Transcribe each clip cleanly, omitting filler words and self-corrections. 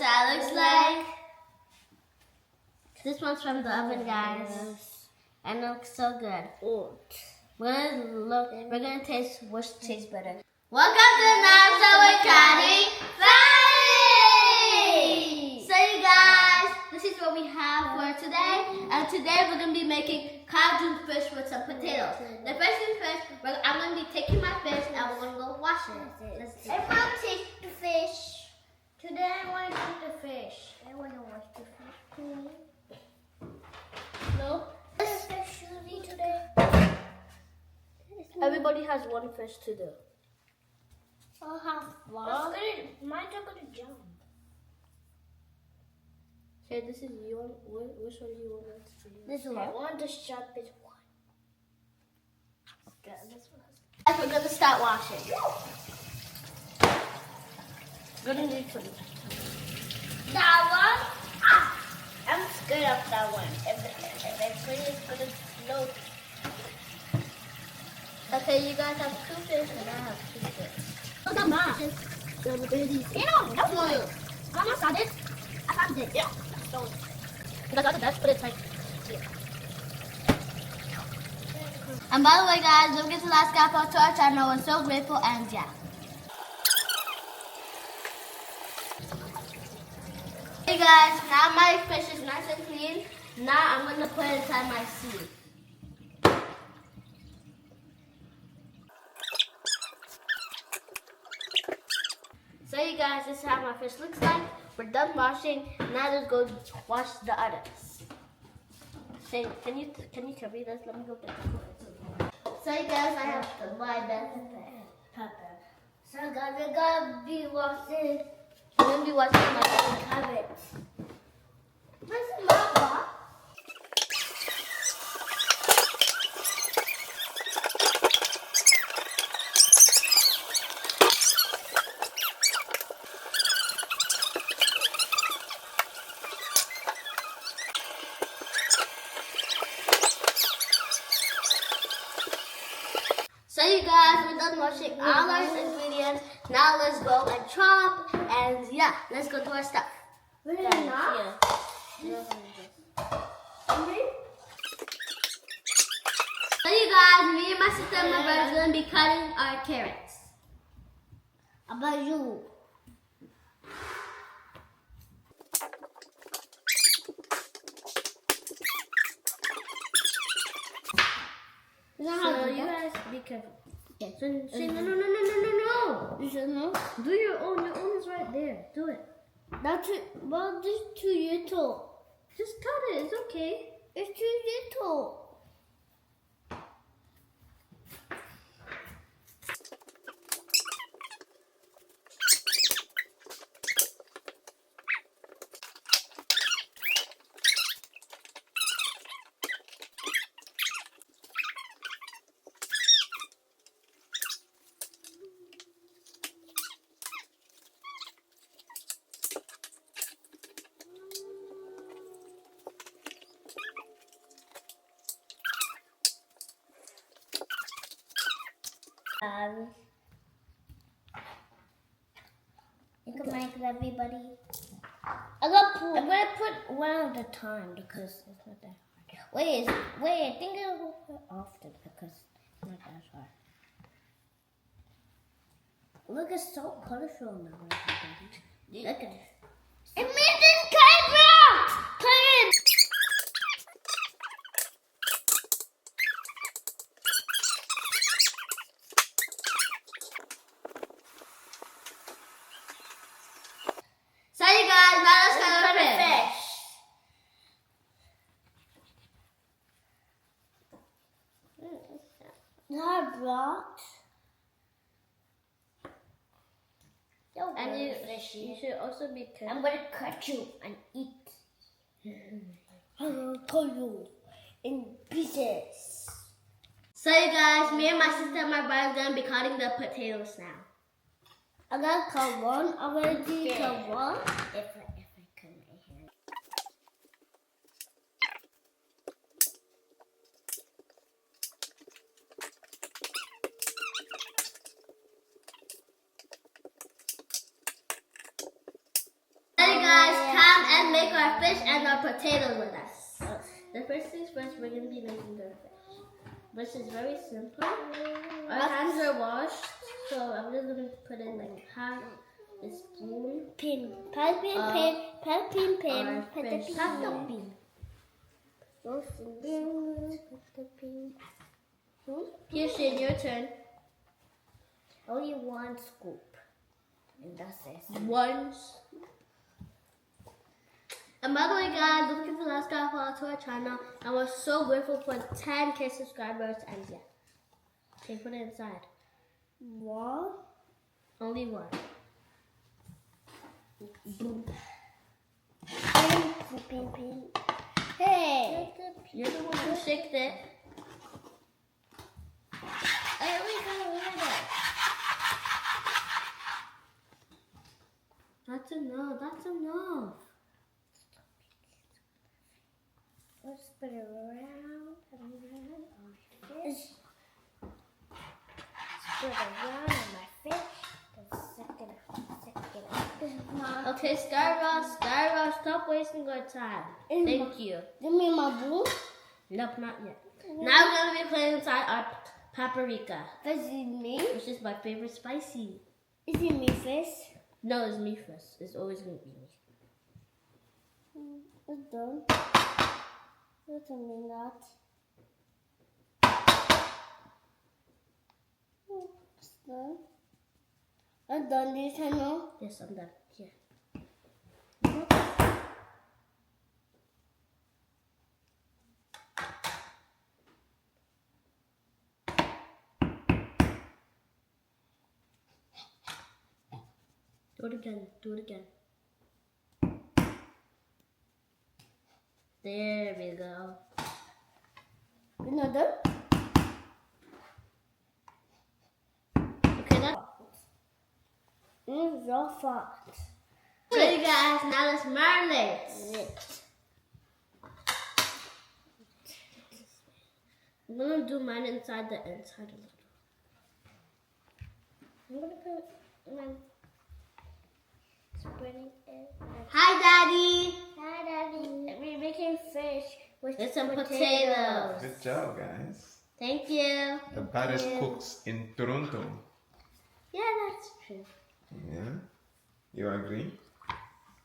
that looks like. This one's from the oven, guys. And it looks so good. We're gonna taste which tastes better. Welcome to the Now So with Caju family! So you guys, this is what we have for today. And today we're gonna be making Caju fish with some potatoes. The first thing first, I'm gonna be taking my fish and we're gonna go wash it. Let's do it. Everyone taste the fish. Today I want to eat the fish. I want to wash the fish. No? This fish today. Everybody has one fish to do. I'll have one. Mine's not going to jump. Okay, this is your one. Which one do you want to do? This one. I want the sharpest one. Okay, this one. Guys, we're gonna start washing. We're gonna need some. That one? Ah, I'm scared of that one. If I put it, it's going to float. Okay, you guys have two fish and I have two fish. Oh, that's mine. That's one. Mama found it. I found it. Yeah. So, I got the best, but it's like here. And by the way, guys, don't forget to subscribe to our channel. We're so grateful and yeah. Hey guys, now my fish is nice and clean. Now I'm gonna put it inside my sieve. So you guys, this is how my fish looks like. We're done washing. Now let's go wash the others. Shane, can you cover this? Let me go get the food. So you guys, I have to buy that pepper. So guys, we're going to be washing. I'm gonna be washing my carrots. Where's Mama? So you guys, we're done washing all our ingredients. Now let's go and chop and yeah, let's go do our stuff. Really Guys, not? here. So you guys, me and my sister and my brother are gonna be cutting our carrots. How about you? So you guys be careful. Okay. So, no. You should know. Do your own. Your own is right there. Do it. That's it. Well, this is too little. Just cut it. It's okay. It's too little. You can make it, everybody. I'm gonna put one at a time because it's not that hard. Wait, I think it'll put often because it's not that hard. Look, it's so colorful now, everybody. Look at it. It made this camera! Please! So you guys, now let's cut our fish. Not blocked. And you should also be careful. I'm gonna cut you and eat. I'll cut you in pieces. So you guys, me and my sister and my brother are gonna be cutting the potatoes now. I'm gonna cut one. I'm gonna do cut one. If I cut my hand. Hey guys, come and make our fish and our potatoes with us. The first things first, we're going to be making the fish. Which is very simple. Our hands are washed, so I'm just going to put in like half a spoon. Pin. Here, Shane, your turn. Only one scoop. And that's it. One. And by the way, guys, don't forget to subscribe to our channel. And we're so grateful for 10K subscribers. And yeah. Okay, put it inside. One. Only one. Boom. Pin. Hey. You're the one who shaked it. Hey, we got it. That's enough. That's enough. Let's put it around on my fish. Put it around on my fish. Okay, Skyrock, stop wasting our time. Thank you. Give me my bowl. Nope, not yet. Now we're going to be putting inside our paprika. Is it me? Which is my favorite spicy. Is it me fish? No, it's me first. It's always going to be me. It's done. Wait a minute. It's done. I'm done this time now. Yes, I'm done. Here. Do it again. Do it again. There we go. You're not done? Okay, that's It's so fast. so you guys, now let's marinate. It. I'm gonna do mine inside the inside a little. I'm gonna put my spreading it. Hi, Daddy. Hi, Daddy. We're making fish with some potatoes. Good job, guys. Thank you. The baddest cooks in Toronto. Yeah, that's true. Yeah? You agree?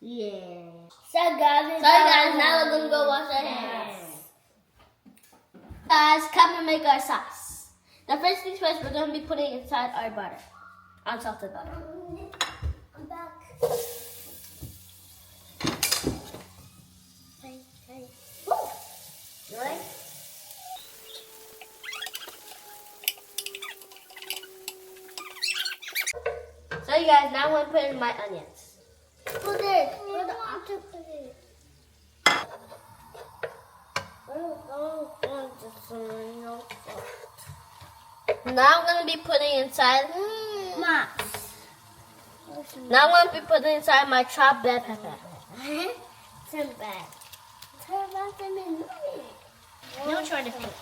Yeah. So guys, Now we're gonna go wash our hands. Guys, come and make our sauce. The first things first, we're gonna be putting inside our butter, unsalted butter. I'm back. Hey. Woo! You ready? So you guys, now I'm gonna put in my onions. Put it. Put the to put it. Now I'm gonna be putting inside. Now I'm gonna be putting inside my chopped bell pepper. Turn back. Turn back and then move it. No trying to think.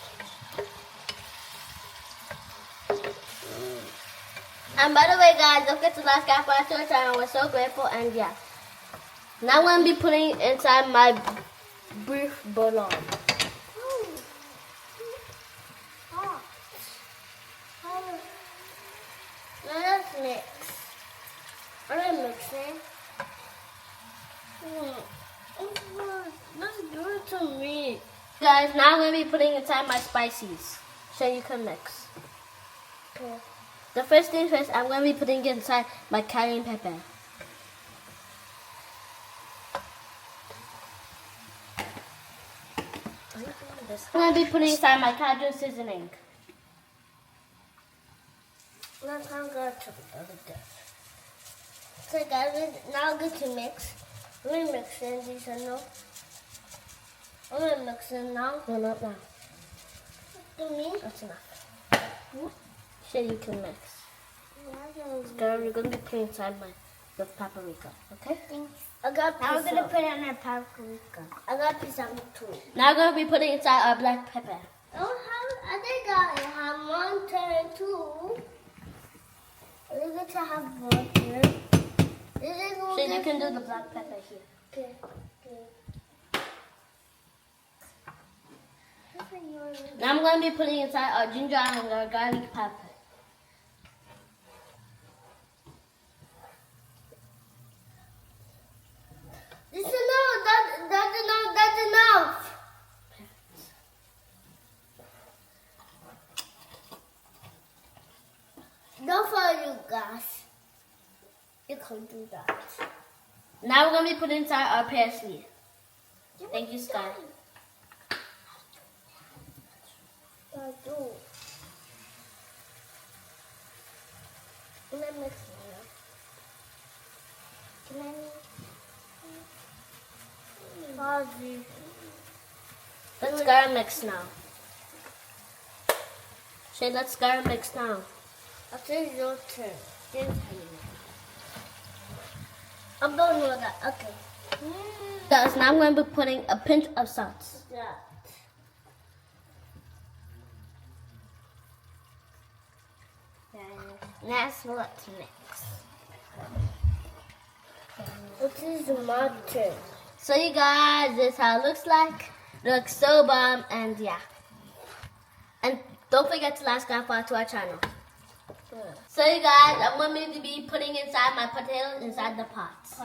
And by the way, guys, don't forget to like our channel. We're so grateful, and yeah. Now I'm gonna be putting inside my beef bouillon. Let's mix. I'm gonna mix it. Let's do it to me. Guys, now I'm gonna be putting inside my spices, so you can mix. Okay. The first thing first, I'm gonna be putting inside my cayenne pepper. I'm gonna be putting inside my Caju seasoning. Now I'm going to put it. So guys, now I'm going to mix. I'm going to mix in these now. I'm going to mix in now. No, not now. To me. That's enough. So you can mix. Girl, you're gonna be putting inside the paprika, okay? I got now I'm going to put it on our paprika. I got this on too. Now I'm gonna be putting inside our black pepper. I think I have one, two. We're going to have one here. So you can do the black pepper here. Okay. Now I'm going to be putting inside our ginger and our garlic pepper. This is enough. That's enough. That's enough. No for you guys. You can't do that. Now we're going to be putting inside our parsley. Thank you, Sky. I do. Let me mix it. Can I? Let's garam mix now. Shay, let's garam mix now. After your turn. Then I'm going with that. Okay. Guys, now I'm going to be putting a pinch of salt. Yeah. That's let's mix. This is my turn. So you guys, this is how it looks like. It looks so bomb, and yeah. And don't forget to like, subscribe to our channel. So you guys, I'm going to be putting inside my potatoes inside the pot. Just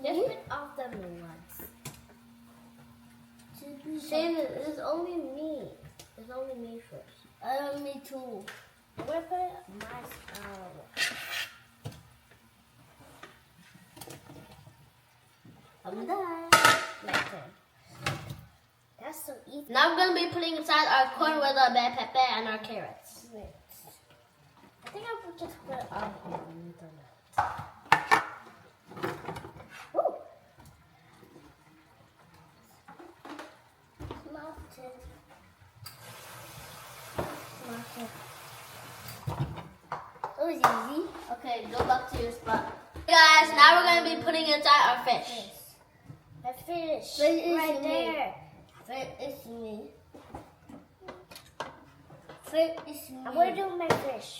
put off the new ones. Shane, it's only me. It's only me first. Me too. I'm gonna put it myself. I'm done. My turn. That's so easy. Now I'm going to be putting inside our corn with our bell pepper and our carrots. Wait. I think I will just put it on here. Ooh. Melted. It was easy. Okay, go back to your spot. Guys, now we're going to be putting inside our fish. The fish. Fish is right me. there. Fish is me. Fish is me. I'm going to do my fish.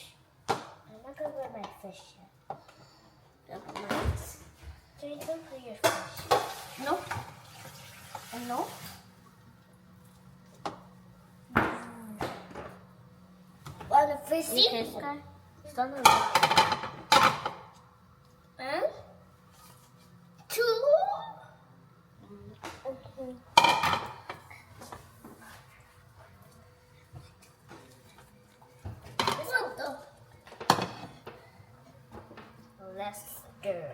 I'm not going to do my fish yet. Nice. So you don't put your fish. No. And no? Well, the fish Okay, is Sky. Start on that. and two. Let's stir.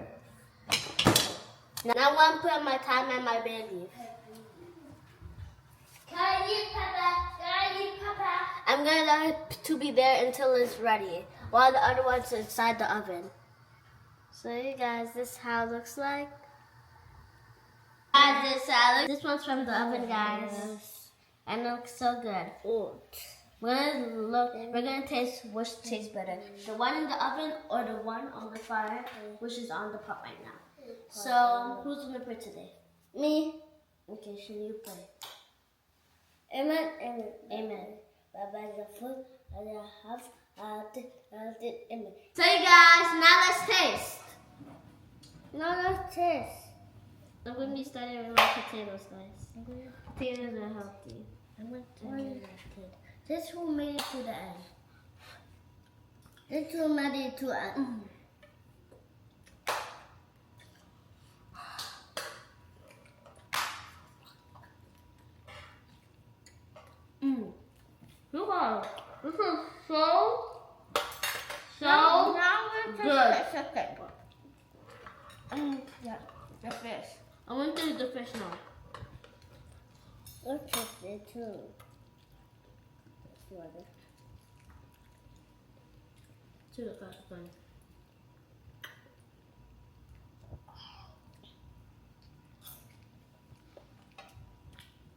Now I'm putting my thyme and my bay leaf. I'm going to let it to be there until it's ready, while the other one's inside the oven. So you guys, this is how it looks like. Guys, this one's from the oven, guys. And it looks so good. We're gonna taste which tastes better. The one in the oven or the one on the fire, which is on the pot right now. So who's gonna play today? Me. Okay, should you play? Amen. Amen. Amen. Bye the food I have. Amen. So you guys, now let's taste. Now let's taste. I'm gonna be starting with my potatoes, guys. Potatoes are healthy. I'm going to this who made it to the end. This who made it to the end. Look at this is so Now we're good. the second one. Yeah, the fish. I want to do the fish now. Let's taste it too. To the first one.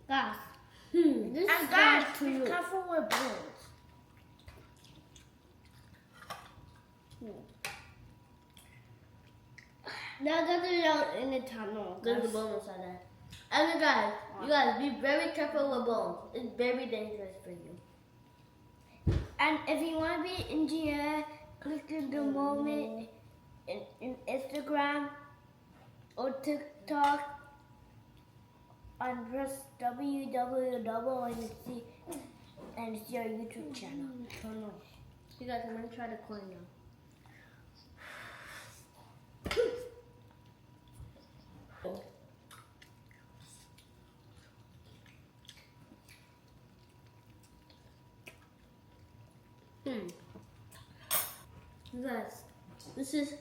Guys, This and is guys, to be you. careful with bones. Now that they're out in the tunnel. There's a bone inside there. And you guys, be very careful with bones. It's very dangerous for you. And if you want to be in the air, click the moment in Instagram or TikTok and press www and it's your YouTube channel. Oh no. You guys, I'm gonna try the coin now. You guys, this is.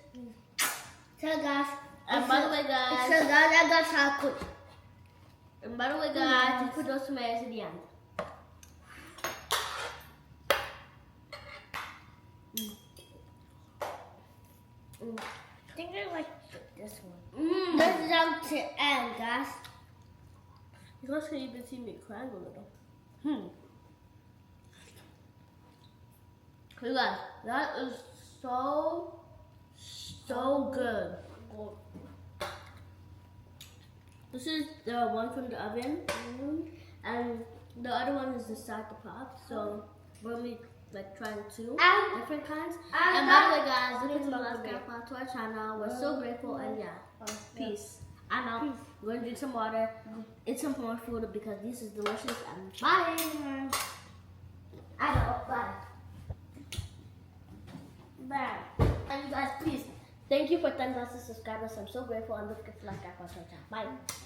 So guys, And by the way, guys. so guys, I got chocolate. And by the way, guys, you put those tomatoes at the end. I think I like this one. Mmm. Let's jump to end, guys. You guys can even see me crying a little. You guys, that is so good. This is the one from the oven, and the other one is the starter pop. So we're gonna be like trying two different kinds. And by the way, guys, look at the last grandpa to our channel. We're so grateful, and yeah, peace. I'm out. We're gonna drink some water, eat some more food because this is delicious. And bye. I know. Bye. Bye. And you guys, please, thank you for 10,000 subscribers. I'm so grateful and look at the last grandpa to our channel. Bye.